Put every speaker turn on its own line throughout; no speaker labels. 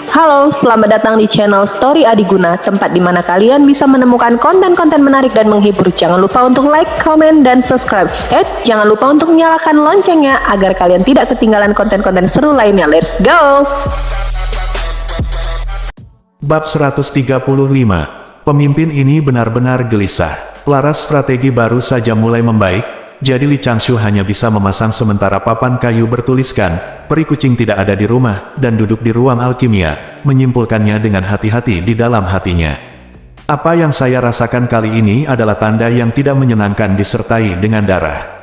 Halo, selamat datang di channel Story Adiguna, tempat di mana kalian bisa menemukan konten-konten menarik dan menghibur. Jangan lupa untuk like, comment, dan subscribe. Jangan lupa untuk nyalakan loncengnya agar kalian tidak ketinggalan konten-konten seru lainnya. Let's go!
Bab 135. Pemimpin ini benar-benar gelisah. Laras strategi baru saja mulai membaik, jadi Li Changshu hanya bisa memasang sementara papan kayu bertuliskan, "Peri kucing tidak ada di rumah," dan duduk di ruang alkimia, menyimpulkannya dengan hati-hati di dalam hatinya. Apa yang saya rasakan kali ini adalah tanda yang tidak menyenangkan disertai dengan darah.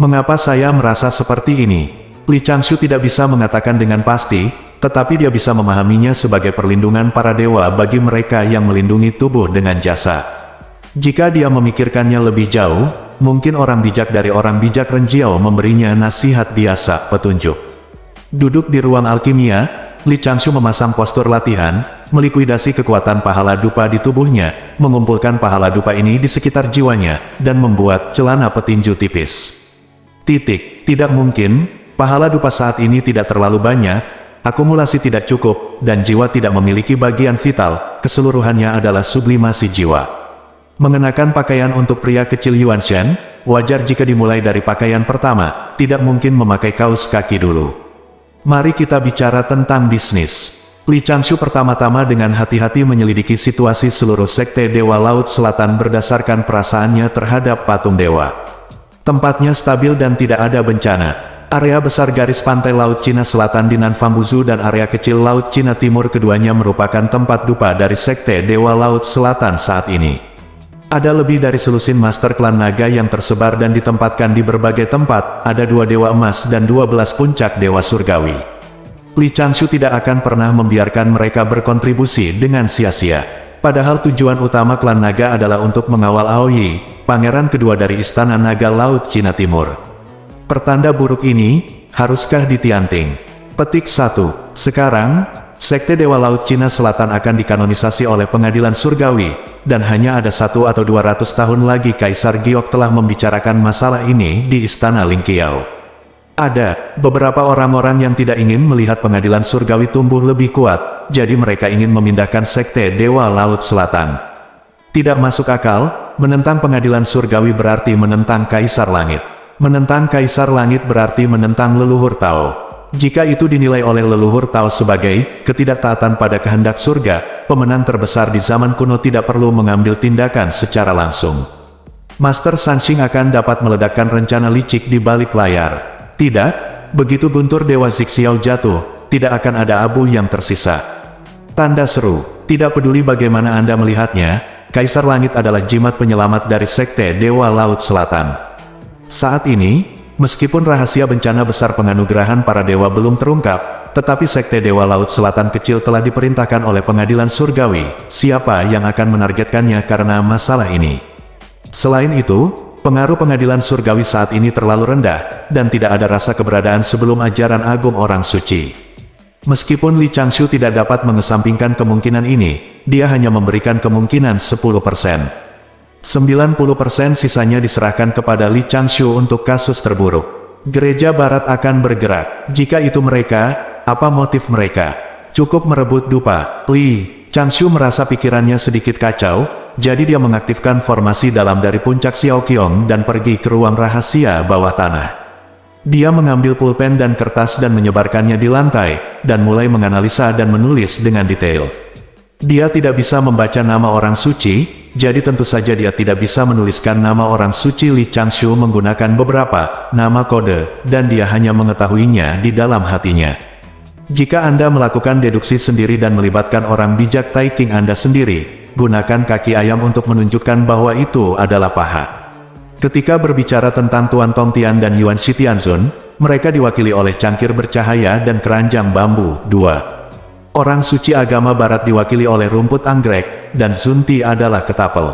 Mengapa saya merasa seperti ini? Li Changshu tidak bisa mengatakan dengan pasti, tetapi dia bisa memahaminya sebagai perlindungan para dewa bagi mereka yang melindungi tubuh dengan jasa. Jika dia memikirkannya lebih jauh, mungkin orang bijak dari orang bijak Renjiao memberinya nasihat biasa, petunjuk. Duduk di ruang alkimia, Li Changshu memasang postur latihan, melikuidasi kekuatan pahala dupa di tubuhnya, mengumpulkan pahala dupa ini di sekitar jiwanya, dan membuat celana petinju tipis. Tidak mungkin, pahala dupa saat ini tidak terlalu banyak, akumulasi tidak cukup, dan jiwa tidak memiliki bagian vital, keseluruhannya adalah sublimasi jiwa. Mengenakan pakaian untuk pria kecil Yuan Shen, wajar jika dimulai dari pakaian pertama, tidak mungkin memakai kaos kaki dulu. Mari kita bicara tentang bisnis. Li Changshu pertama-tama dengan hati-hati menyelidiki situasi seluruh sekte Dewa Laut Selatan berdasarkan perasaannya terhadap patung dewa. Tempatnya stabil dan tidak ada bencana. Area besar garis pantai Laut Cina Selatan di Nanfambuzu dan area kecil Laut Cina Timur keduanya merupakan tempat dupa dari sekte Dewa Laut Selatan saat ini. Ada lebih dari selusin master klan naga yang tersebar dan ditempatkan di berbagai tempat, ada 2 dewa emas dan 12 puncak dewa surgawi. Li Changshu tidak akan pernah membiarkan mereka berkontribusi dengan sia-sia. Padahal tujuan utama klan naga adalah untuk mengawal Aoyi, pangeran kedua dari Istana Naga Laut Cina Timur. Pertanda buruk ini, haruskah ditianting? Petik 1. Sekarang, Sekte Dewa Laut Cina Selatan akan dikanonisasi oleh pengadilan surgawi, dan hanya ada 1 atau 200 tahun lagi Kaisar Giok telah membicarakan masalah ini di Istana Lingqiao. Ada beberapa orang-orang yang tidak ingin melihat pengadilan surgawi tumbuh lebih kuat, jadi mereka ingin memindahkan Sekte Dewa Laut Selatan. Tidak masuk akal, menentang pengadilan surgawi berarti menentang Kaisar Langit. Menentang Kaisar Langit berarti menentang leluhur Tao. Jika itu dinilai oleh leluhur Tao sebagai ketidaktaatan pada kehendak surga, pemenang terbesar di zaman kuno tidak perlu mengambil tindakan secara langsung. Master Sanxing akan dapat meledakkan rencana licik di balik layar. Tidak, begitu guntur Dewa Zixiao jatuh, tidak akan ada abu yang tersisa. Tanda seru, tidak peduli bagaimana Anda melihatnya, Kaisar Langit adalah jimat penyelamat dari Sekte Dewa Laut Selatan. Saat ini, meskipun rahasia bencana besar penganugerahan para dewa belum terungkap, tetapi Sekte Dewa Laut Selatan kecil telah diperintahkan oleh pengadilan surgawi, siapa yang akan menargetkannya karena masalah ini. Selain itu, pengaruh pengadilan surgawi saat ini terlalu rendah, dan tidak ada rasa keberadaan sebelum ajaran agung orang suci. Meskipun Li Changshu tidak dapat mengesampingkan kemungkinan ini, dia hanya memberikan kemungkinan 10%. 90% sisanya diserahkan kepada Li Changshu untuk kasus terburuk. Gereja Barat akan bergerak. Jika itu mereka, apa motif mereka? Cukup merebut dupa. Li Changshu merasa pikirannya sedikit kacau, jadi dia mengaktifkan formasi dalam dari puncak Xiaoqiong dan pergi ke ruang rahasia bawah tanah. Dia mengambil pulpen dan kertas dan menyebarkannya di lantai, dan mulai menganalisa dan menulis dengan detail. Dia tidak bisa membaca nama orang suci, jadi tentu saja dia tidak bisa menuliskan nama orang suci. Li Changshu menggunakan beberapa nama kode, dan dia hanya mengetahuinya di dalam hatinya. Jika Anda melakukan deduksi sendiri dan melibatkan orang bijak Taiping Anda sendiri, gunakan kaki ayam untuk menunjukkan bahwa itu adalah paha. Ketika berbicara tentang Tuan Tongtian dan Yuan Shitianzun, mereka diwakili oleh cangkir bercahaya dan keranjang bambu. 2. Orang suci agama barat diwakili oleh rumput anggrek, dan Zunti adalah ketapel.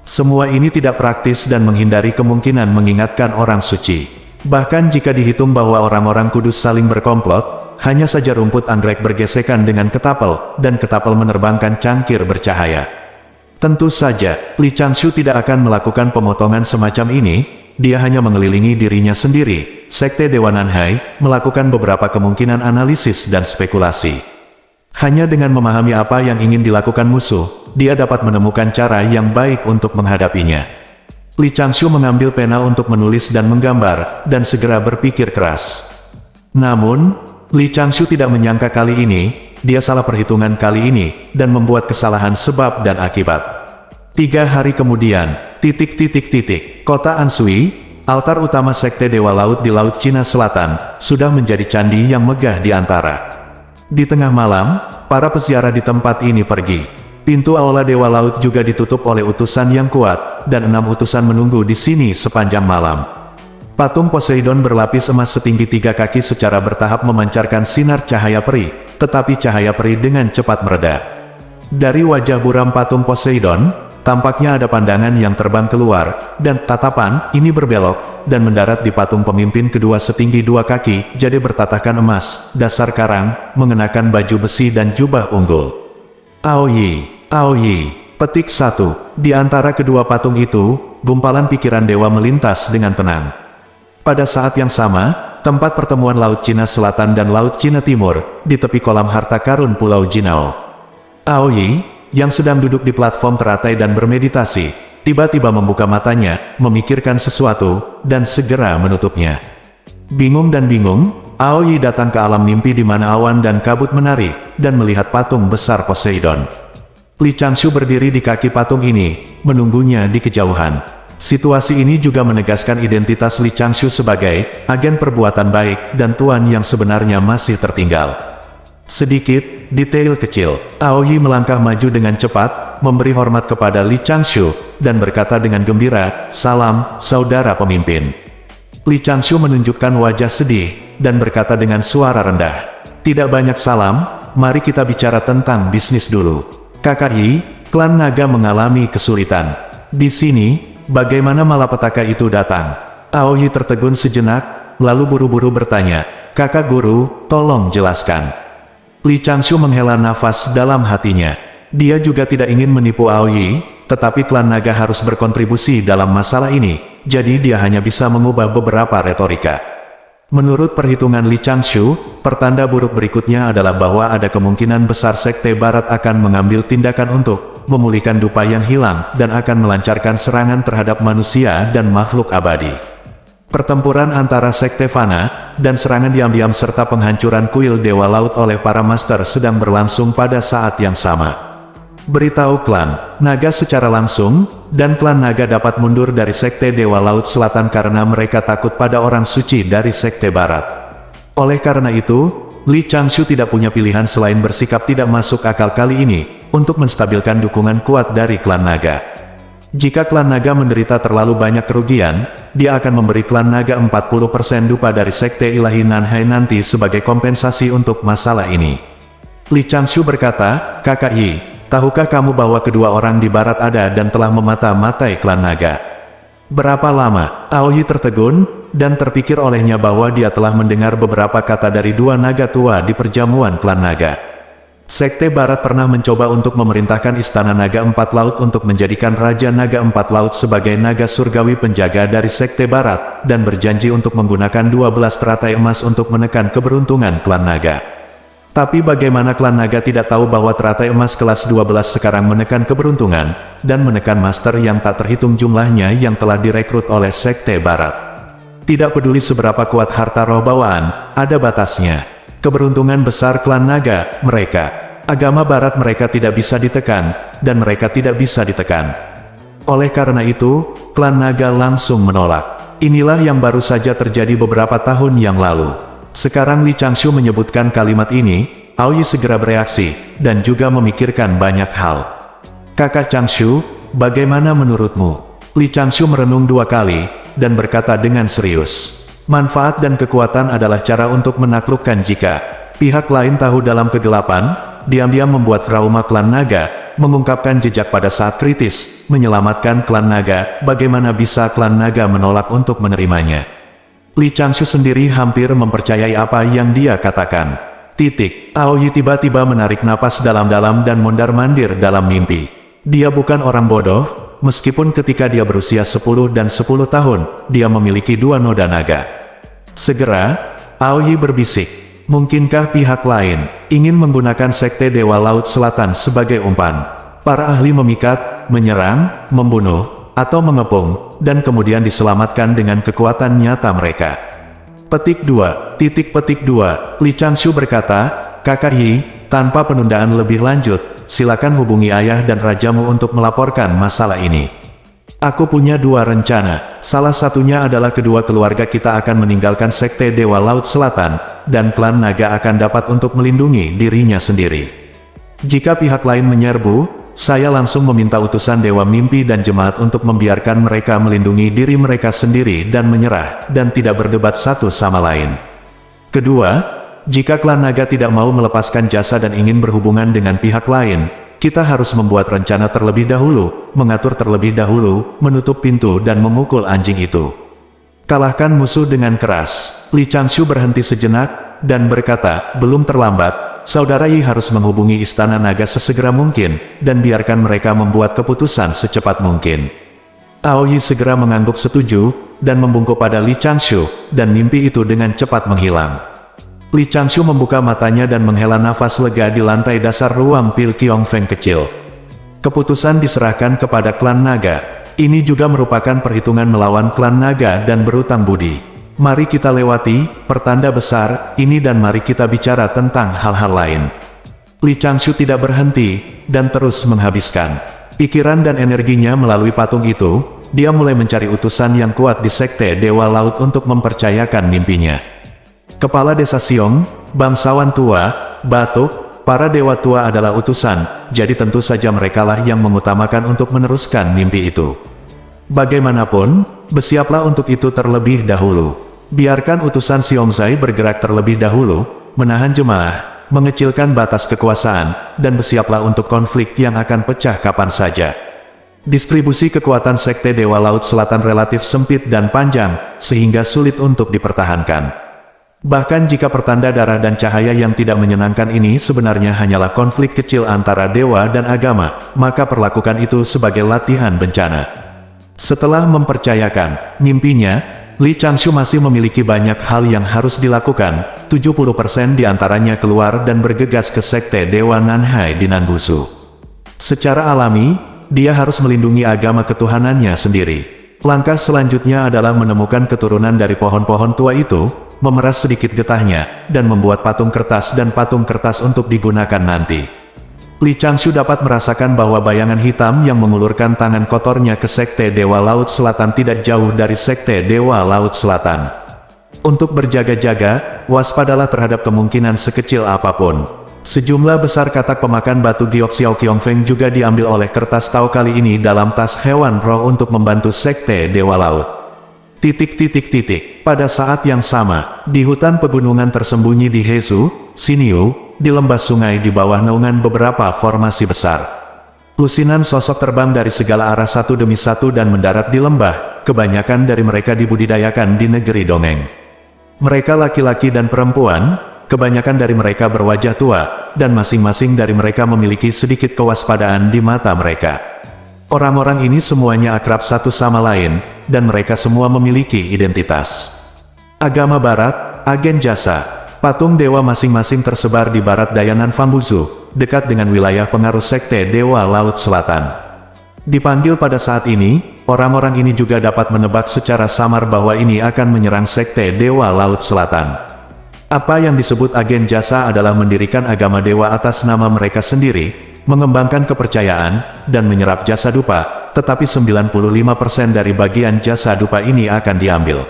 Semua ini tidak praktis dan menghindari kemungkinan mengingatkan orang suci. Bahkan jika dihitung bahwa orang-orang kudus saling berkomplot, hanya saja rumput anggrek bergesekan dengan ketapel, dan ketapel menerbangkan cangkir bercahaya. Tentu saja, Li Changshu tidak akan melakukan pemotongan semacam ini, dia hanya mengelilingi dirinya sendiri. Sekte Dewa Nanhai melakukan beberapa kemungkinan analisis dan spekulasi. Hanya dengan memahami apa yang ingin dilakukan musuh, dia dapat menemukan cara yang baik untuk menghadapinya. Li Changshu mengambil pena untuk menulis dan menggambar, dan segera berpikir keras. Namun, Li Changshu tidak menyangka kali ini, dia salah perhitungan kali ini, dan membuat kesalahan sebab dan akibat. 3 hari kemudian, kota Anshui, altar utama Sekte Dewa Laut di Laut Cina Selatan, sudah menjadi candi yang megah di antara. Di tengah malam, para peziarah di tempat ini pergi. Pintu aula Dewa Laut juga ditutup oleh utusan yang kuat, dan 6 utusan menunggu di sini sepanjang malam. Patung Poseidon berlapis emas setinggi 3 kaki secara bertahap memancarkan sinar cahaya peri, tetapi cahaya peri dengan cepat mereda. Dari wajah buram patung Poseidon, tampaknya ada pandangan yang terbang keluar, dan tatapan ini berbelok, dan mendarat di patung pemimpin kedua setinggi 2 kaki, jadi bertatahkan emas, dasar karang, mengenakan baju besi dan jubah unggul. Aoyi, petik 1. Di antara kedua patung itu, gumpalan pikiran dewa melintas dengan tenang. Pada saat yang sama, tempat pertemuan Laut Cina Selatan dan Laut Cina Timur, di tepi kolam harta karun Pulau Jinao. Aoyi, yang sedang duduk di platform teratai dan bermeditasi, tiba-tiba membuka matanya, memikirkan sesuatu, dan segera menutupnya. Bingung, Aoyi datang ke alam mimpi di mana awan dan kabut menari, dan melihat patung besar Poseidon. Li Changshu berdiri di kaki patung ini, menunggunya di kejauhan. Situasi ini juga menegaskan identitas Li Changshu sebagai agen perbuatan baik dan tuan yang sebenarnya masih tertinggal. Sedikit detail kecil, Aoyi melangkah maju dengan cepat, memberi hormat kepada Li Changshu, dan berkata dengan gembira, "Salam, saudara pemimpin." Li Changshu menunjukkan wajah sedih, dan berkata dengan suara rendah, "Tidak banyak salam, mari kita bicara tentang bisnis dulu. Kakak Yi, klan naga mengalami kesulitan. Di sini, bagaimana malapetaka itu datang?" Aoyi tertegun sejenak, lalu buru-buru bertanya, "Kakak guru, tolong jelaskan." Li Changshu menghela nafas dalam hatinya. Dia juga tidak ingin menipu Aoyi, tetapi klan naga harus berkontribusi dalam masalah ini, jadi dia hanya bisa mengubah beberapa retorika. Menurut perhitungan Li Changshu, pertanda buruk berikutnya adalah bahwa ada kemungkinan besar Sekte Barat akan mengambil tindakan untuk memulihkan dupa yang hilang, dan akan melancarkan serangan terhadap manusia dan makhluk abadi. Pertempuran antara Sekte Fana, dan serangan diam-diam serta penghancuran kuil Dewa Laut oleh para master sedang berlangsung pada saat yang sama. Beritahu klan naga secara langsung, dan klan naga dapat mundur dari Sekte Dewa Laut Selatan karena mereka takut pada orang suci dari Sekte Barat. Oleh karena itu, Li Changshu tidak punya pilihan selain bersikap tidak masuk akal kali ini, untuk menstabilkan dukungan kuat dari klan naga. Jika klan naga menderita terlalu banyak kerugian, dia akan memberi klan naga 40% dupa dari Sekte Ilahi Nanhai nanti sebagai kompensasi untuk masalah ini. Li Changshu berkata, "Kakak Yi, tahukah kamu bahwa kedua orang di barat ada dan telah memata-matai klan naga?" Berapa lama? Aoyi tertegun, dan terpikir olehnya bahwa dia telah mendengar beberapa kata dari 2 naga tua di perjamuan klan naga. Sekte Barat pernah mencoba untuk memerintahkan Istana Naga 4 Laut untuk menjadikan Raja Naga 4 Laut sebagai naga surgawi penjaga dari Sekte Barat, dan berjanji untuk menggunakan 12 teratai emas untuk menekan keberuntungan klan naga. Tapi bagaimana klan naga tidak tahu bahwa teratai emas kelas 12 sekarang menekan keberuntungan, dan menekan master yang tak terhitung jumlahnya yang telah direkrut oleh Sekte Barat. Tidak peduli seberapa kuat harta roh bawaan, ada batasnya. Keberuntungan besar klan naga, agama barat mereka tidak bisa ditekan, dan mereka tidak bisa ditekan. Oleh karena itu, klan naga langsung menolak. Inilah yang baru saja terjadi beberapa tahun yang lalu. Sekarang Li Changshu menyebutkan kalimat ini, Aoyi segera bereaksi, dan juga memikirkan banyak hal. "Kakak Changshu, bagaimana menurutmu?" Li Changshu merenung 2 kali, dan berkata dengan serius, "Manfaat dan kekuatan adalah cara untuk menaklukkan jika pihak lain tahu dalam kegelapan, diam-diam membuat trauma klan naga, mengungkapkan jejak pada saat kritis, menyelamatkan klan naga, bagaimana bisa klan naga menolak untuk menerimanya?" Li Changshu sendiri hampir mempercayai apa yang dia katakan. Aoyi tiba-tiba menarik napas dalam-dalam dan mondar-mandir dalam mimpi. Dia bukan orang bodoh, meskipun ketika dia berusia 10 dan 10 tahun, dia memiliki 2 noda naga. Segera, Aoyi berbisik, Mungkinkah pihak lain ingin menggunakan Sekte Dewa Laut Selatan sebagai umpan? Para ahli memikat, menyerang, membunuh, atau mengepung, dan kemudian diselamatkan dengan kekuatan nyata mereka. Petik 2. Li Changshu berkata, Kakak Yi, tanpa penundaan lebih lanjut, silakan hubungi ayah dan rajamu untuk melaporkan masalah ini. Aku punya dua rencana, salah satunya adalah kedua keluarga kita akan meninggalkan Sekte Dewa Laut Selatan, dan klan naga akan dapat untuk melindungi dirinya sendiri. Jika pihak lain menyerbu, saya langsung meminta utusan Dewa Mimpi dan Jemaat untuk membiarkan mereka melindungi diri mereka sendiri dan menyerah, dan tidak berdebat satu sama lain. Kedua, jika klan naga tidak mau melepaskan jasa dan ingin berhubungan dengan pihak lain, kita harus membuat rencana terlebih dahulu, mengatur terlebih dahulu, menutup pintu dan memukul anjing itu. Kalahkan musuh dengan keras. Li Changshu berhenti sejenak, dan berkata, belum terlambat, Saudara Yi harus menghubungi Istana Naga sesegera mungkin, dan biarkan mereka membuat keputusan secepat mungkin. Aoyi segera mengangguk setuju, dan membungkuk pada Li Changshu, dan mimpi itu dengan cepat menghilang. Li Changshu membuka matanya dan menghela nafas lega di lantai dasar ruang pil Kiong Feng kecil. Keputusan diserahkan kepada klan naga. Ini juga merupakan perhitungan melawan klan naga dan berutang budi. Mari kita lewati pertanda besar ini dan mari kita bicara tentang hal-hal lain. Li Changshu tidak berhenti, dan terus menghabiskan pikiran dan energinya melalui patung itu. Dia mulai mencari utusan yang kuat di Sekte Dewa Laut untuk mempercayakan mimpinya. Kepala Desa Siong, bangsawan tua, batuk, para dewa tua adalah utusan, jadi tentu saja merekalah yang mengutamakan untuk meneruskan mimpi itu. Bagaimanapun, bersiaplah untuk itu terlebih dahulu. Biarkan utusan Xiongzai bergerak terlebih dahulu, menahan jemaah, mengecilkan batas kekuasaan, dan bersiaplah untuk konflik yang akan pecah kapan saja. Distribusi kekuatan Sekte Dewa Laut Selatan relatif sempit dan panjang, sehingga sulit untuk dipertahankan. Bahkan jika pertanda darah dan cahaya yang tidak menyenangkan ini sebenarnya hanyalah konflik kecil antara dewa dan agama, maka perlakukan itu sebagai latihan bencana. Setelah mempercayakan mimpinya, Li Changshu masih memiliki banyak hal yang harus dilakukan, 70% diantaranya keluar dan bergegas ke Sekte Dewa Nanhai di Nanbusu. Secara alami, dia harus melindungi agama ketuhanannya sendiri. Langkah selanjutnya adalah menemukan keturunan dari pohon-pohon tua itu, memeras sedikit getahnya, dan membuat patung kertas dan patung kertas untuk digunakan nanti. Li Changshu dapat merasakan bahwa bayangan hitam yang mengulurkan tangan kotornya ke Sekte Dewa Laut Selatan tidak jauh dari Sekte Dewa Laut Selatan. Untuk berjaga-jaga, waspadalah terhadap kemungkinan sekecil apapun. Sejumlah besar katak pemakan batu giok Xiao Kiong Feng juga diambil oleh kertas Tao kali ini dalam tas hewan roh untuk membantu Sekte Dewa Laut. Pada saat yang sama, di hutan pegunungan tersembunyi di Hezu, Xinyu, di lembah sungai di bawah naungan beberapa formasi besar. Lusinan sosok terbang dari segala arah satu demi satu dan mendarat di lembah, kebanyakan dari mereka dibudidayakan di negeri dongeng. Mereka laki-laki dan perempuan, kebanyakan dari mereka berwajah tua, dan masing-masing dari mereka memiliki sedikit kewaspadaan di mata mereka. Orang-orang ini semuanya akrab satu sama lain, dan mereka semua memiliki identitas. Agama Barat, agen jasa, patung dewa masing-masing tersebar di barat dayanan Fambuzu, dekat dengan wilayah pengaruh Sekte Dewa Laut Selatan. Dipanggil pada saat ini, orang-orang ini juga dapat menebak secara samar bahwa ini akan menyerang Sekte Dewa Laut Selatan. Apa yang disebut agen jasa adalah mendirikan agama dewa atas nama mereka sendiri, mengembangkan kepercayaan, dan menyerap jasa dupa, tetapi 95% dari bagian jasa dupa ini akan diambil.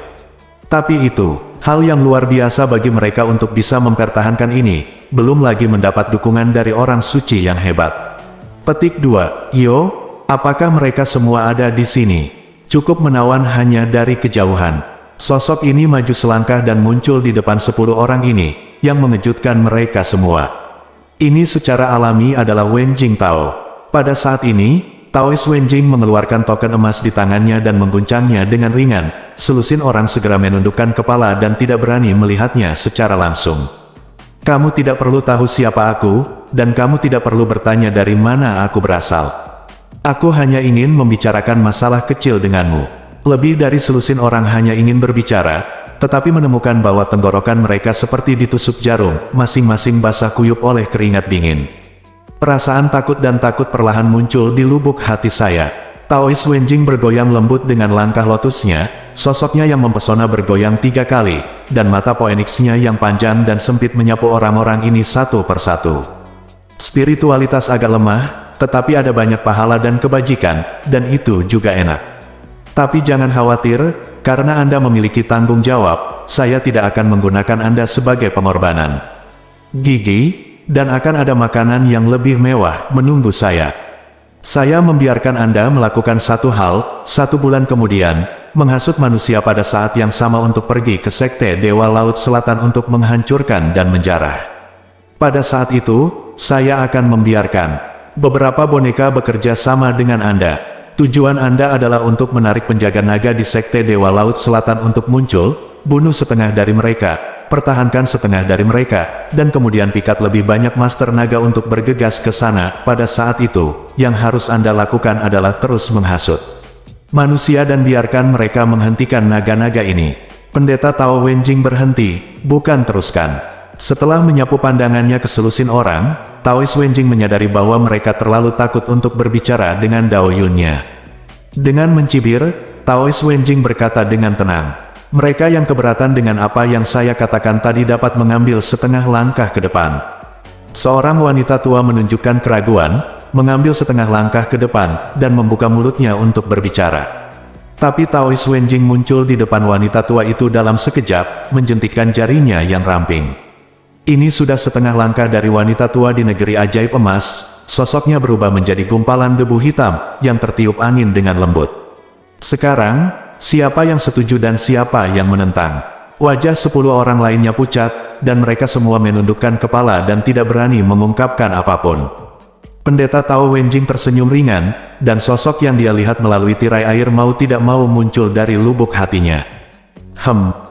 Tapi itu, hal yang luar biasa bagi mereka untuk bisa mempertahankan ini, belum lagi mendapat dukungan dari orang suci yang hebat. Petik 2. Yo, apakah mereka semua ada di sini? Cukup menawan hanya dari kejauhan. Sosok ini maju selangkah dan muncul di depan 10 orang ini, yang mengejutkan mereka semua. Ini secara alami adalah Wen Jingtao. Pada saat ini, Taois Wen Jing mengeluarkan token emas di tangannya dan mengguncangnya dengan ringan. Selusin orang segera menundukkan kepala dan tidak berani melihatnya secara langsung. Kamu tidak perlu tahu siapa aku, dan kamu tidak perlu bertanya dari mana aku berasal. Aku hanya ingin membicarakan masalah kecil denganmu. Lebih dari selusin orang hanya ingin berbicara, tetapi menemukan bahwa tenggorokan mereka seperti ditusuk jarum, masing-masing basah kuyup oleh keringat dingin. Perasaan takut dan takut perlahan muncul di lubuk hati saya. Taois Wenjing bergoyang lembut dengan langkah lotusnya, sosoknya yang mempesona bergoyang 3 kali, dan mata Phoenix-nya yang panjang dan sempit menyapu orang-orang ini satu persatu. Spiritualitas agak lemah, tetapi ada banyak pahala dan kebajikan, dan itu juga enak. Tapi jangan khawatir, karena Anda memiliki tanggung jawab, saya tidak akan menggunakan Anda sebagai pengorbanan. Gigi, dan akan ada makanan yang lebih mewah menunggu saya. Saya membiarkan Anda melakukan satu hal, 1 bulan kemudian, menghasut manusia pada saat yang sama untuk pergi ke Sekte Dewa Laut Selatan untuk menghancurkan dan menjarah. Pada saat itu, saya akan membiarkan beberapa boneka bekerja sama dengan Anda. Tujuan Anda adalah untuk menarik penjaga naga di Sekte Dewa Laut Selatan untuk muncul, bunuh setengah dari mereka, pertahankan setengah dari mereka, dan kemudian pikat lebih banyak Master Naga untuk bergegas ke sana. Pada saat itu, yang harus Anda lakukan adalah terus menghasut manusia dan biarkan mereka menghentikan naga-naga ini. Pendeta Tao Wenjing berhenti, bukan teruskan. Setelah menyapu pandangannya ke selusin orang, Taois Wenjing menyadari bahwa mereka terlalu takut untuk berbicara dengan Dao Yunnya. Dengan mencibir, Taois Wenjing berkata dengan tenang, "Mereka yang keberatan dengan apa yang saya katakan tadi dapat mengambil setengah langkah ke depan." Seorang wanita tua menunjukkan keraguan, mengambil setengah langkah ke depan, dan membuka mulutnya untuk berbicara. Tapi Taois Wenjing muncul di depan wanita tua itu dalam sekejap, menjentikkan jarinya yang ramping. Ini sudah setengah langkah dari wanita tua di negeri ajaib emas, sosoknya berubah menjadi gumpalan debu hitam, yang tertiup angin dengan lembut. Sekarang, siapa yang setuju dan siapa yang menentang? Wajah 10 orang lainnya pucat, dan mereka semua menundukkan kepala dan tidak berani mengungkapkan apapun. Pendeta Tao Wenjing tersenyum ringan, dan sosok yang dia lihat melalui tirai air mau tidak mau muncul dari lubuk hatinya.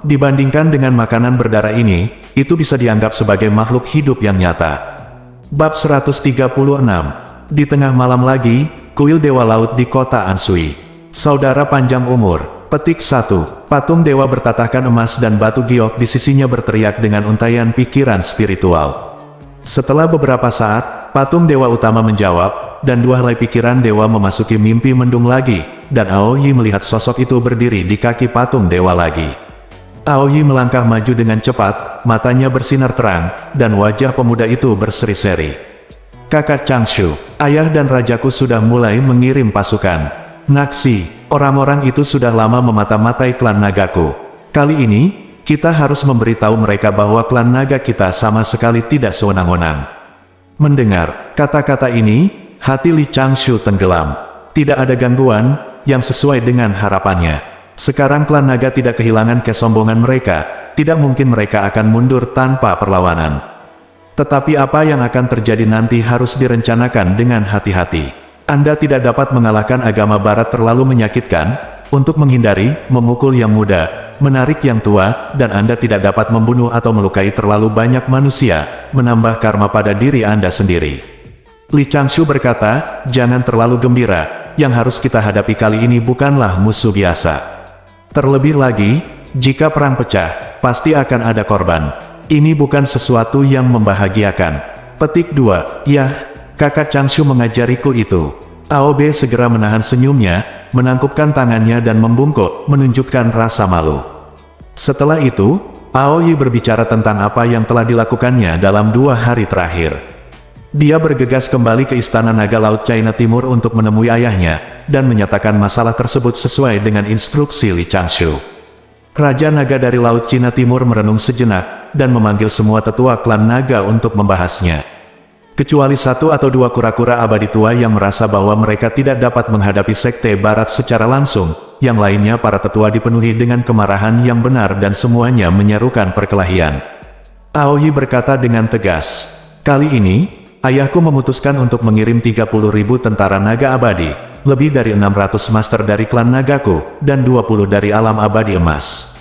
Dibandingkan dengan makanan berdarah ini, itu bisa dianggap sebagai makhluk hidup yang nyata. Bab 136. Di tengah malam lagi, kuil Dewa Laut di kota Anshui. Saudara panjang umur. Petik 1. Patung dewa bertatahkan emas dan batu giok di sisinya berteriak dengan untaian pikiran spiritual. Setelah beberapa saat, patung dewa utama menjawab, dan 2 helai pikiran dewa memasuki mimpi mendung lagi, dan Aoyi melihat sosok itu berdiri di kaki patung dewa lagi. Aoyi melangkah maju dengan cepat, matanya bersinar terang, dan wajah pemuda itu berseri-seri. "Kakak Changshu, ayah dan rajaku sudah mulai mengirim pasukan. Naksi, orang-orang itu sudah lama memata-matai klan nagaku. Kali ini, kita harus memberitahu mereka bahwa klan naga kita sama sekali tidak sewenang-wenang." Mendengar kata-kata ini, hati Li Changshu tenggelam. Tidak ada gangguan, yang sesuai dengan harapannya. Sekarang klan naga tidak kehilangan kesombongan mereka, tidak mungkin mereka akan mundur tanpa perlawanan. Tetapi apa yang akan terjadi nanti harus direncanakan dengan hati-hati. Anda tidak dapat mengalahkan agama barat terlalu menyakitkan, untuk menghindari, memukul yang muda, menarik yang tua, dan Anda tidak dapat membunuh atau melukai terlalu banyak manusia, menambah karma pada diri Anda sendiri. Li Changshu berkata, "Jangan terlalu gembira, yang harus kita hadapi kali ini bukanlah musuh biasa. Terlebih lagi, jika perang pecah, pasti akan ada korban. Ini bukan sesuatu yang membahagiakan." Petik 2. "Yah, kakak Changshu mengajariku itu." Aobe segera menahan senyumnya, menangkupkan tangannya dan membungkuk, menunjukkan rasa malu. Setelah itu, Aoyi berbicara tentang apa yang telah dilakukannya dalam 2 hari terakhir. Dia bergegas kembali ke Istana Naga Laut China Timur untuk menemui ayahnya, dan menyatakan masalah tersebut sesuai dengan instruksi Li Changshu. Raja Naga dari Laut Cina Timur merenung sejenak, dan memanggil semua tetua klan naga untuk membahasnya. Kecuali 1 atau 2 kura-kura abadi tua yang merasa bahwa mereka tidak dapat menghadapi Sekte Barat secara langsung, yang lainnya para tetua dipenuhi dengan kemarahan yang benar dan semuanya menyerukan perkelahian. Aoyi berkata dengan tegas, "Kali ini, ayahku memutuskan untuk mengirim 30.000 tentara naga abadi, lebih dari 600 master dari klan nagaku, dan 20 dari alam abadi emas.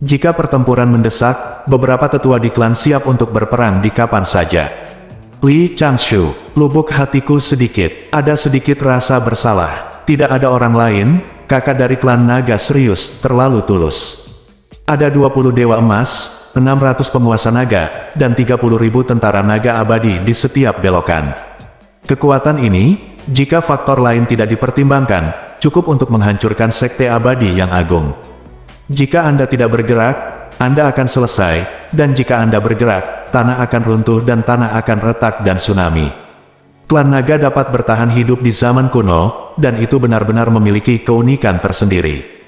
Jika pertempuran mendesak, beberapa tetua di klan siap untuk berperang di kapan saja." Li Changshu, lubuk hatiku sedikit, ada sedikit rasa bersalah. Tidak ada orang lain, kakak dari klan naga serius, terlalu tulus. Ada 20 dewa emas, 600 penguasa naga, dan 30.000 tentara naga abadi di setiap belokan. Kekuatan ini, jika faktor lain tidak dipertimbangkan, cukup untuk menghancurkan sekte abadi yang agung. Jika Anda tidak bergerak, Anda akan selesai, dan jika Anda bergerak, tanah akan runtuh dan tanah akan retak dan tsunami. Klan naga dapat bertahan hidup di zaman kuno, dan itu benar-benar memiliki keunikan tersendiri.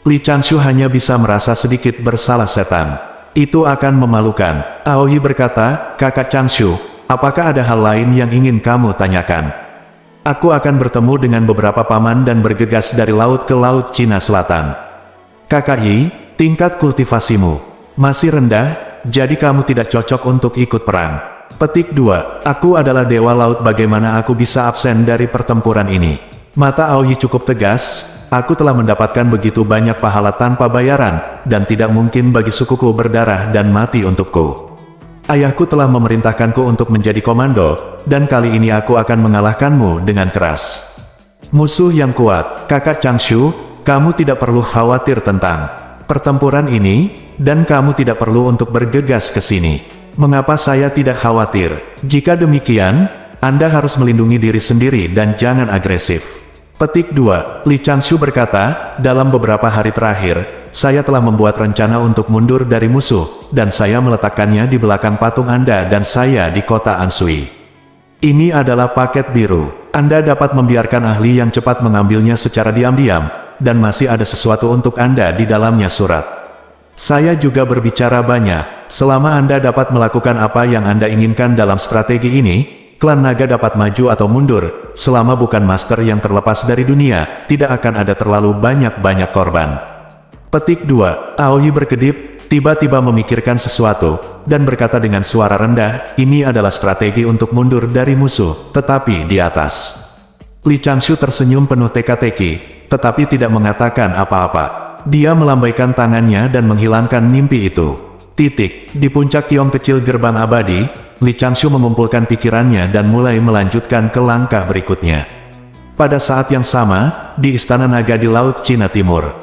Li Changshu hanya bisa merasa sedikit bersalah setan. Itu akan memalukan. Aoi berkata, "Kakak Changshu, apakah ada hal lain yang ingin kamu tanyakan? Aku akan bertemu dengan beberapa paman dan bergegas dari laut ke laut Cina Selatan. Kakak Yi, tingkat kultivasimu masih rendah, jadi kamu tidak cocok untuk ikut perang." Petik 2. Aku adalah dewa laut, bagaimana aku bisa absen dari pertempuran ini? Mata Aoi cukup tegas. Aku telah mendapatkan begitu banyak pahala tanpa bayaran, dan tidak mungkin bagi sukuku berdarah dan mati untukku. Ayahku telah memerintahkanku untuk menjadi komando, dan kali ini aku akan mengalahkanmu dengan keras. Musuh yang kuat, kakak Changshu, kamu tidak perlu khawatir tentang pertempuran ini, dan kamu tidak perlu untuk bergegas ke sini. Mengapa saya tidak khawatir? Jika demikian, Anda harus melindungi diri sendiri dan jangan agresif. Petik 2. Li Changshu berkata, dalam beberapa hari terakhir, saya telah membuat rencana untuk mundur dari musuh, dan saya meletakkannya di belakang patung Anda dan saya di kota Anshui. Ini adalah paket biru. Anda dapat membiarkan ahli yang cepat mengambilnya secara diam-diam, dan masih ada sesuatu untuk Anda di dalamnya surat. Saya juga berbicara banyak. Selama Anda dapat melakukan apa yang Anda inginkan dalam strategi ini, klan naga dapat maju atau mundur. Selama bukan master yang terlepas dari dunia, tidak akan ada terlalu banyak korban. Petik 2. Aoi berkedip, tiba-tiba memikirkan sesuatu, dan berkata dengan suara rendah, ini adalah strategi untuk mundur dari musuh, tetapi di atas. Li Changshu tersenyum penuh teka-teki, tetapi tidak mengatakan apa-apa. Dia melambaikan tangannya dan menghilangkan mimpi itu. Di puncak kiong kecil gerbang abadi, Li Changshu mengumpulkan pikirannya dan mulai melanjutkan ke langkah berikutnya. Pada saat yang sama, di Istana Naga di Laut Cina Timur,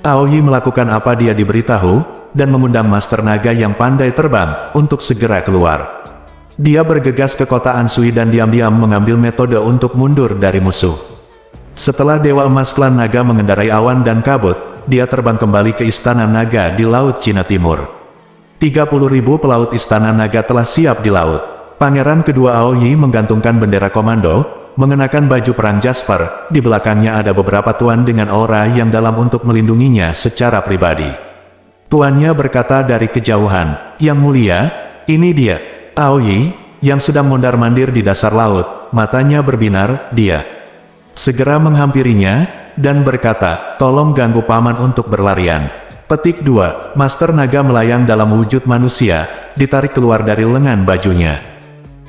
Aoi melakukan apa dia diberitahu, dan mengundang Master Naga yang pandai terbang, untuk segera keluar. Dia bergegas ke kota Anshui dan diam-diam mengambil metode untuk mundur dari musuh. Setelah Dewa Emas Klan Naga mengendarai awan dan kabut, dia terbang kembali ke Istana Naga di Laut Cina Timur. 30.000 pelaut Istana Naga telah siap di laut. Pangeran kedua Aoi menggantungkan bendera komando, mengenakan baju perang Jasper. Di belakangnya ada beberapa tuan dengan aura yang dalam untuk melindunginya secara pribadi. Tuannya berkata dari kejauhan, "Yang mulia, ini dia, Aoi, yang sedang mondar-mandir di dasar laut." Matanya berbinar, dia segera menghampirinya, dan berkata, "Tolong ganggu paman untuk berlarian." Petik 2. Master Naga melayang dalam wujud manusia, ditarik keluar dari lengan bajunya.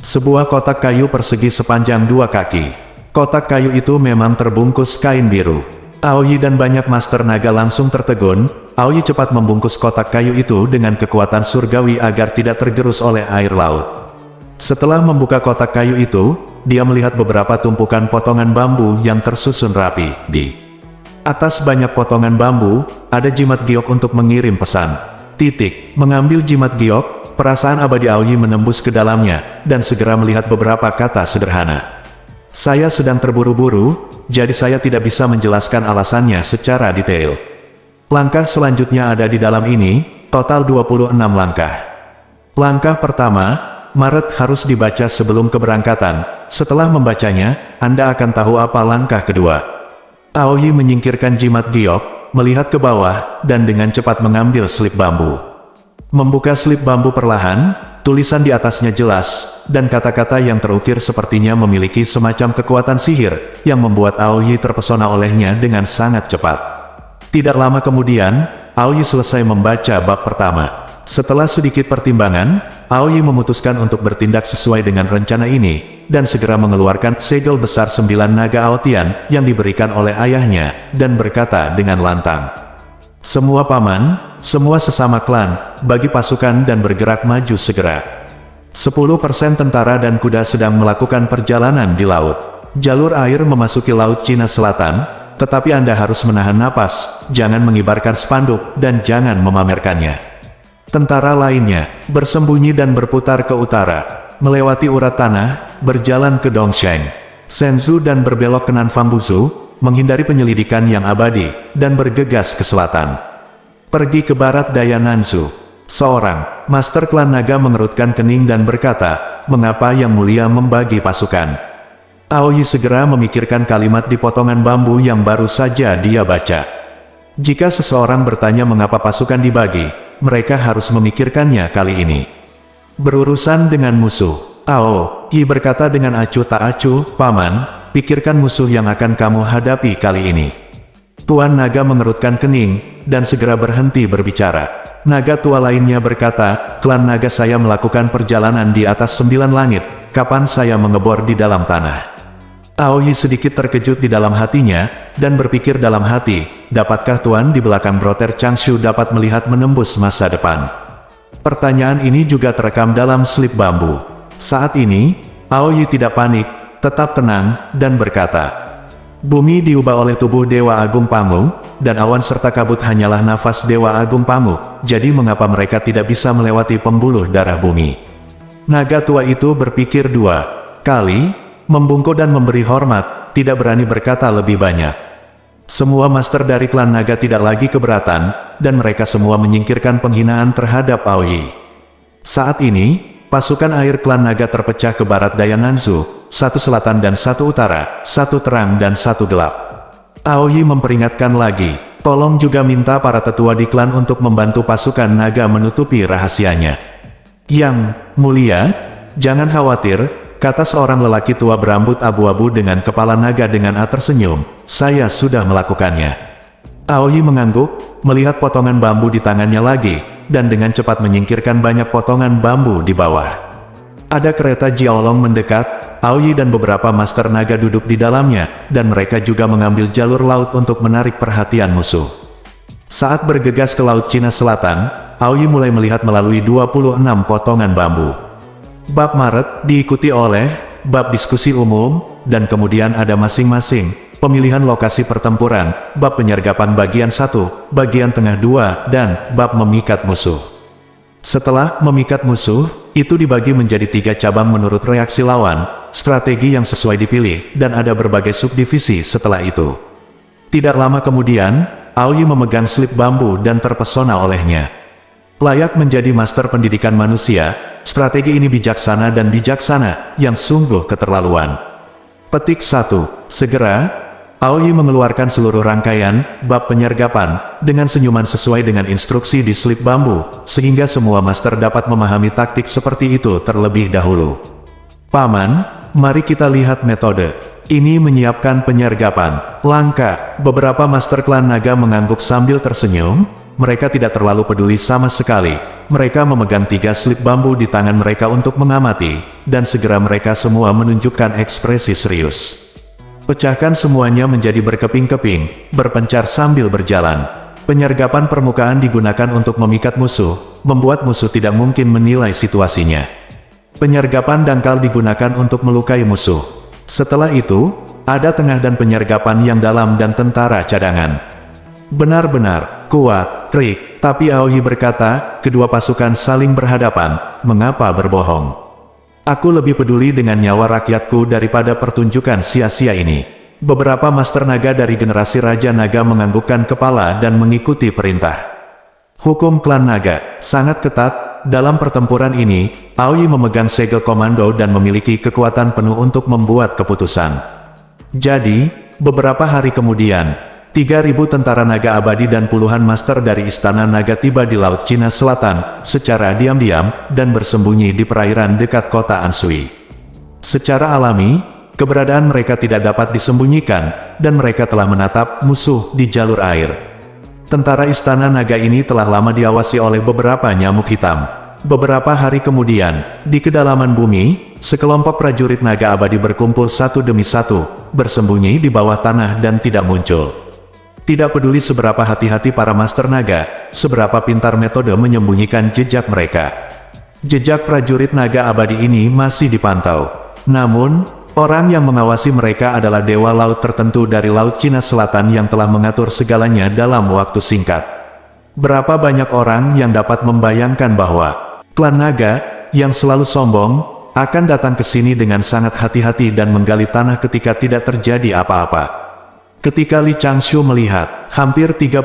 Sebuah kotak kayu persegi sepanjang 2 kaki. Kotak kayu itu memang terbungkus kain biru. Aoi dan banyak Master Naga langsung tertegun. Aoi cepat membungkus kotak kayu itu dengan kekuatan surgawi agar tidak tergerus oleh air laut. Setelah membuka kotak kayu itu, dia melihat beberapa tumpukan potongan bambu yang tersusun rapi. Di atas banyak potongan bambu, ada jimat giok untuk mengirim pesan. Mengambil jimat giok, perasaan abadi Aoi menembus ke dalamnya, dan segera melihat beberapa kata sederhana. Saya sedang terburu-buru, jadi saya tidak bisa menjelaskan alasannya secara detail. Langkah selanjutnya ada di dalam ini, total 26 langkah. Langkah pertama, Maret harus dibaca sebelum keberangkatan. Setelah membacanya, Anda akan tahu apa langkah kedua. Aoi menyingkirkan jimat giok, melihat ke bawah, dan dengan cepat mengambil slip bambu. Membuka slip bambu perlahan, tulisan di atasnya jelas, dan kata-kata yang terukir sepertinya memiliki semacam kekuatan sihir, yang membuat Aoi terpesona olehnya dengan sangat cepat. Tidak lama kemudian, Aoi selesai membaca bab pertama. Setelah sedikit pertimbangan, Aoi memutuskan untuk bertindak sesuai dengan rencana ini, dan segera mengeluarkan segel besar 9 naga Aotian yang diberikan oleh ayahnya, dan berkata dengan lantang, "Semua paman, semua sesama klan, bagi pasukan dan bergerak maju segera. 10% tentara dan kuda sedang melakukan perjalanan di laut. Jalur air memasuki Laut Cina Selatan, tetapi Anda harus menahan napas, jangan mengibarkan spanduk, dan jangan memamerkannya. Tentara lainnya bersembunyi dan berputar ke utara, melewati urat tanah, berjalan ke Dongsheng, Shenzhou dan berbelok ke Nanfangbuzu, menghindari penyelidikan yang abadi, dan bergegas ke selatan. Pergi ke barat daya Nanzhou. Seorang master klan naga mengerutkan kening dan berkata, "Mengapa Yang Mulia membagi pasukan?" Aoyi segera memikirkan kalimat di potongan bambu yang baru saja dia baca. Jika seseorang bertanya mengapa pasukan dibagi, mereka harus memikirkannya kali ini. Berurusan dengan musuh. Aoyi berkata dengan acuh tak acuh, "Paman, pikirkan musuh yang akan kamu hadapi kali ini." Tuan Naga mengerutkan kening, dan segera berhenti berbicara. Naga tua lainnya berkata, "Klan naga saya melakukan perjalanan di atas 9 langit, kapan saya mengebor di dalam tanah?" Aoyi sedikit terkejut di dalam hatinya, dan berpikir dalam hati, dapatkah Tuan di belakang broter Changshu dapat melihat menembus masa depan? Pertanyaan ini juga terekam dalam slip bambu. Saat ini, Aoyi tidak panik, tetap tenang, dan berkata, "Bumi diubah oleh tubuh Dewa Agung Pangu, dan awan serta kabut hanyalah nafas Dewa Agung Pangu, jadi mengapa mereka tidak bisa melewati pembuluh darah bumi?" Naga tua itu berpikir 2 kali, membungkuk dan memberi hormat, tidak berani berkata lebih banyak. Semua master dari klan naga tidak lagi keberatan, dan mereka semua menyingkirkan penghinaan terhadap Aoyi. Saat ini, pasukan air klan naga terpecah ke barat daya Nanzhou, 1 selatan dan 1 utara, 1 terang dan 1 gelap. Aoyi memperingatkan lagi, tolong juga minta para tetua di klan untuk membantu pasukan naga menutupi rahasianya. "Yang Mulia, jangan khawatir," kata seorang lelaki tua berambut abu-abu dengan kepala naga dengan tersenyum, "saya sudah melakukannya." Aoyi mengangguk, melihat potongan bambu di tangannya lagi, dan dengan cepat menyingkirkan banyak potongan bambu di bawah. Ada kereta Jiaolong mendekat, Aoyi dan beberapa master naga duduk di dalamnya, dan mereka juga mengambil jalur laut untuk menarik perhatian musuh. Saat bergegas ke Laut Cina Selatan, Aoyi mulai melihat melalui 26 potongan bambu. Bab Maret diikuti oleh bab diskusi umum, dan kemudian ada masing-masing pemilihan lokasi pertempuran, bab penyergapan bagian 1, bagian tengah 2, dan bab memikat musuh. Setelah memikat musuh, itu dibagi menjadi 3 cabang menurut reaksi lawan, strategi yang sesuai dipilih, dan ada berbagai subdivisi setelah itu. Tidak lama kemudian, Aoyi memegang slip bambu dan terpesona olehnya. Layak menjadi master pendidikan manusia, strategi ini bijaksana dan bijaksana, yang sungguh keterlaluan. Petik 1. Segera, Aoyi mengeluarkan seluruh rangkaian bab penyergapan, dengan senyuman sesuai dengan instruksi di slip bambu, sehingga semua master dapat memahami taktik seperti itu terlebih dahulu. "Paman, mari kita lihat metode ini menyiapkan penyergapan. Langkah." Beberapa master klan naga mengangguk sambil tersenyum. Mereka tidak terlalu peduli sama sekali. Mereka memegang 3 slip bambu di tangan mereka untuk mengamati, dan segera mereka semua menunjukkan ekspresi serius. Pecahkan semuanya menjadi berkeping-keping, berpencar sambil berjalan. Penyergapan permukaan digunakan untuk memikat musuh, membuat musuh tidak mungkin menilai situasinya. Penyergapan dangkal digunakan untuk melukai musuh. Setelah itu, ada tengah dan penyergapan yang dalam dan tentara cadangan. Benar-benar kuat, trik. Tapi Aoyi berkata, kedua pasukan saling berhadapan, mengapa berbohong? Aku lebih peduli dengan nyawa rakyatku daripada pertunjukan sia-sia ini. Beberapa master naga dari generasi Raja Naga menganggukkan kepala dan mengikuti perintah. Hukum klan naga sangat ketat. Dalam pertempuran ini, Aoyi memegang segel komando dan memiliki kekuatan penuh untuk membuat keputusan. Jadi, beberapa hari kemudian, 3.000 tentara naga abadi dan puluhan master dari Istana Naga tiba di Laut Cina Selatan, secara diam-diam, dan bersembunyi di perairan dekat kota Anshui. Secara alami, keberadaan mereka tidak dapat disembunyikan, dan mereka telah menatap musuh di jalur air. Tentara Istana Naga ini telah lama diawasi oleh beberapa nyamuk hitam. Beberapa hari kemudian, di kedalaman bumi, sekelompok prajurit naga abadi berkumpul satu demi satu, bersembunyi di bawah tanah dan tidak muncul. Tidak peduli seberapa hati-hati para master naga, seberapa pintar metode menyembunyikan jejak mereka. Jejak prajurit naga abadi ini masih dipantau. Namun, Orang yang mengawasi mereka adalah dewa laut tertentu dari Laut Cina Selatan yang telah mengatur segalanya dalam waktu singkat. Berapa banyak orang yang dapat membayangkan bahwa klan naga, yang selalu sombong, akan datang ke sini dengan sangat hati-hati dan menggali tanah ketika tidak terjadi apa-apa. Ketika Li Changshu melihat, hampir 30.000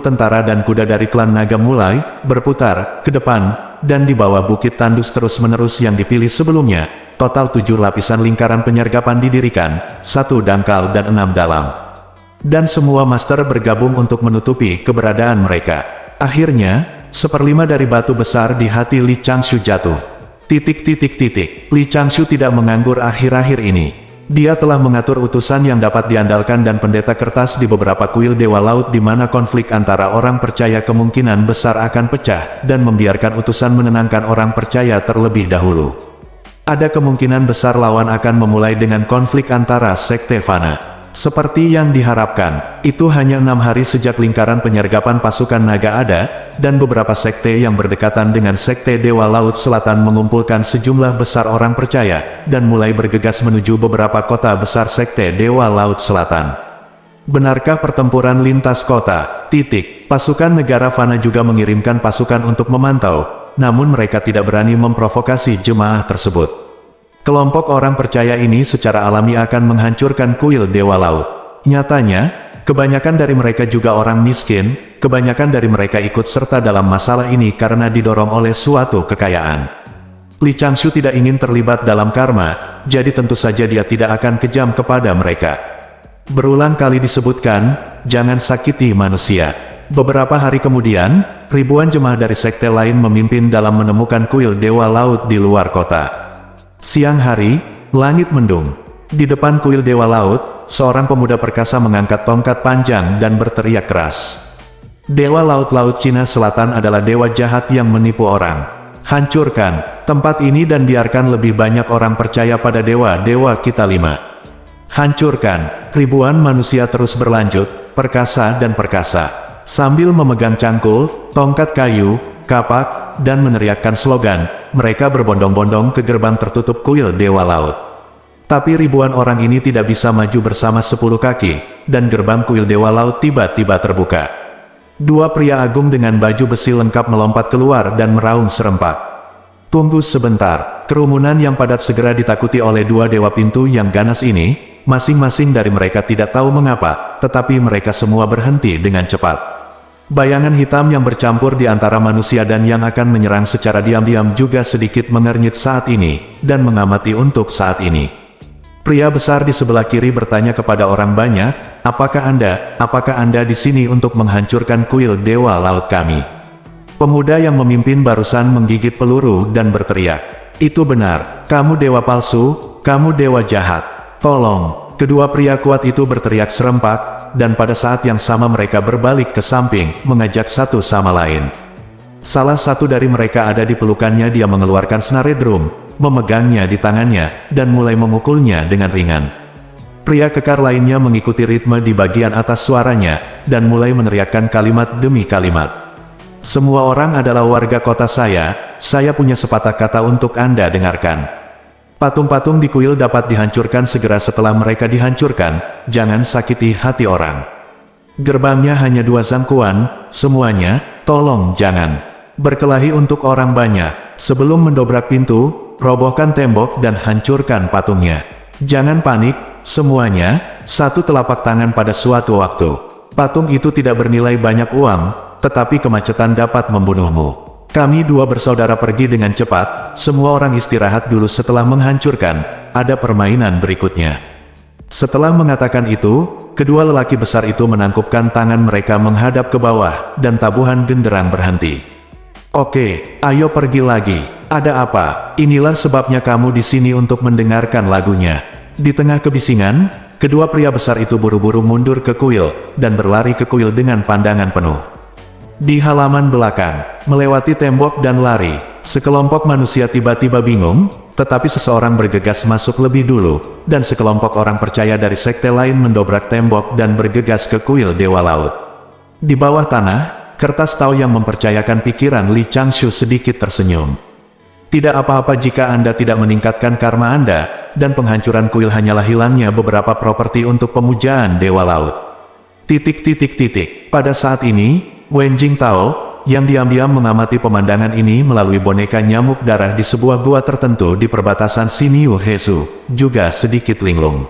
tentara dan kuda dari klan naga mulai berputar ke depan, dan di bawah bukit tandus terus-menerus yang dipilih sebelumnya, total 7 lapisan lingkaran penyergapan didirikan, 1 dangkal dan 6 dalam. Dan semua master bergabung untuk menutupi keberadaan mereka. Akhirnya, 1/5 dari batu besar di hati Li Changshu jatuh. Li Changshu tidak menganggur akhir-akhir ini. Dia telah mengatur utusan yang dapat diandalkan dan pendeta kertas di beberapa kuil dewa laut di mana konflik antara orang percaya kemungkinan besar akan pecah, dan membiarkan utusan menenangkan orang percaya terlebih dahulu. Ada kemungkinan besar lawan akan memulai dengan konflik antara sekte Fana. Seperti yang diharapkan, itu hanya 6 hari sejak lingkaran penyergapan pasukan naga ada, dan beberapa sekte yang berdekatan dengan sekte Dewa Laut Selatan mengumpulkan sejumlah besar orang percaya, dan mulai bergegas menuju beberapa kota besar sekte Dewa Laut Selatan. Benarkah pertempuran lintas kota? Pasukan negara Fana juga mengirimkan pasukan untuk memantau, namun mereka tidak berani memprovokasi jemaah tersebut. Kelompok orang percaya ini secara alami akan menghancurkan kuil Dewa Laut. Nyatanya, kebanyakan dari mereka juga orang miskin, kebanyakan dari mereka ikut serta dalam masalah ini karena didorong oleh suatu kekayaan. Li Changshu tidak ingin terlibat dalam karma, jadi tentu saja dia tidak akan kejam kepada mereka. Berulang kali disebutkan, jangan sakiti manusia. Beberapa hari kemudian, ribuan jemaah dari sekte lain memimpin dalam menemukan kuil Dewa Laut di luar kota. Siang hari, langit mendung. Di depan kuil Dewa Laut, seorang pemuda perkasa mengangkat tongkat panjang dan berteriak keras. Dewa Laut Cina Selatan adalah dewa jahat yang menipu orang. Hancurkan tempat ini dan biarkan lebih banyak orang percaya pada dewa-dewa kita 5. Hancurkan. Ribuan manusia terus berlanjut, perkasa dan perkasa. Sambil memegang cangkul, tongkat kayu, kapak, dan meneriakkan slogan, mereka berbondong-bondong ke gerbang tertutup kuil Dewa Laut. Tapi ribuan orang ini tidak bisa maju bersama 10 kaki, dan gerbang kuil Dewa Laut tiba-tiba terbuka. 2 pria agung dengan baju besi lengkap melompat keluar dan meraung serempak. Tunggu sebentar, kerumunan yang padat segera ditakuti oleh 2 dewa pintu yang ganas ini, masing-masing dari mereka tidak tahu mengapa, tetapi mereka semua berhenti dengan cepat. Bayangan hitam yang bercampur di antara manusia dan yang akan menyerang secara diam-diam juga sedikit mengernyit saat ini, dan mengamati untuk saat ini. Pria besar di sebelah kiri bertanya kepada orang banyak, apakah Anda di sini untuk menghancurkan kuil Dewa Laut kami? Pemuda yang memimpin barusan menggigit peluru dan berteriak, itu benar, kamu dewa palsu, kamu dewa jahat, tolong. Kedua pria kuat itu berteriak serempak, dan pada saat yang sama mereka berbalik ke samping, mengajak satu sama lain. Salah satu dari mereka ada di pelukannya, dia mengeluarkan snare drum, memegangnya di tangannya, dan mulai memukulnya dengan ringan. Pria kekar lainnya mengikuti ritme di bagian atas suaranya, dan mulai meneriakkan kalimat demi kalimat. Semua orang adalah warga kota saya punya sepatah kata untuk Anda dengarkan. Patung-patung di kuil dapat dihancurkan segera setelah mereka dihancurkan, jangan sakiti hati orang. Gerbangnya hanya 2 zangkuan, semuanya, tolong jangan berkelahi untuk orang banyak. Sebelum mendobrak pintu, robohkan tembok dan hancurkan patungnya. Jangan panik, semuanya, 1 telapak tangan pada suatu waktu. Patung itu tidak bernilai banyak uang, tetapi kemacetan dapat membunuhmu. Kami 2 bersaudara pergi dengan cepat, semua orang istirahat dulu setelah menghancurkan, ada permainan berikutnya. Setelah mengatakan itu, kedua lelaki besar itu menangkupkan tangan mereka menghadap ke bawah, dan tabuhan genderang berhenti. Oke, ayo pergi lagi. Ada apa? Inilah sebabnya kamu di sini untuk mendengarkan lagunya. Di tengah kebisingan, kedua pria besar itu buru-buru mundur ke kuil, dan berlari ke kuil dengan pandangan penuh. Di halaman belakang, melewati tembok dan lari, sekelompok manusia tiba-tiba bingung, tetapi seseorang bergegas masuk lebih dulu, dan sekelompok orang percaya dari sekte lain mendobrak tembok dan bergegas ke kuil Dewa Laut. Di bawah tanah, kertas tahu yang mempercayakan pikiran Li Changshu sedikit tersenyum. Tidak apa-apa jika Anda tidak meningkatkan karma Anda, dan penghancuran kuil hanyalah hilangnya beberapa properti untuk pemujaan Dewa Laut. Pada saat ini, Wen Jingtao, yang diam-diam mengamati pemandangan ini melalui boneka nyamuk darah di sebuah gua tertentu di perbatasan Xinyu Hesu, juga sedikit linglung.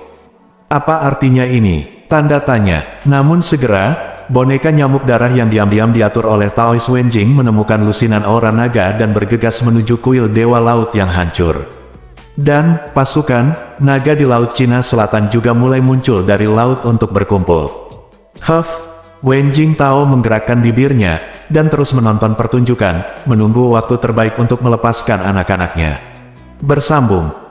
Apa artinya ini? Tanda tanya. Namun segera, boneka nyamuk darah yang diam-diam diatur oleh Taoist Wenjing menemukan lusinan aura naga dan bergegas menuju kuil Dewa Laut yang hancur. Dan, pasukan naga di Laut Cina Selatan juga mulai muncul dari laut untuk berkumpul. Wen Jingtao menggerakkan bibirnya, dan terus menonton pertunjukan, menunggu waktu terbaik untuk melepaskan anak-anaknya. Bersambung.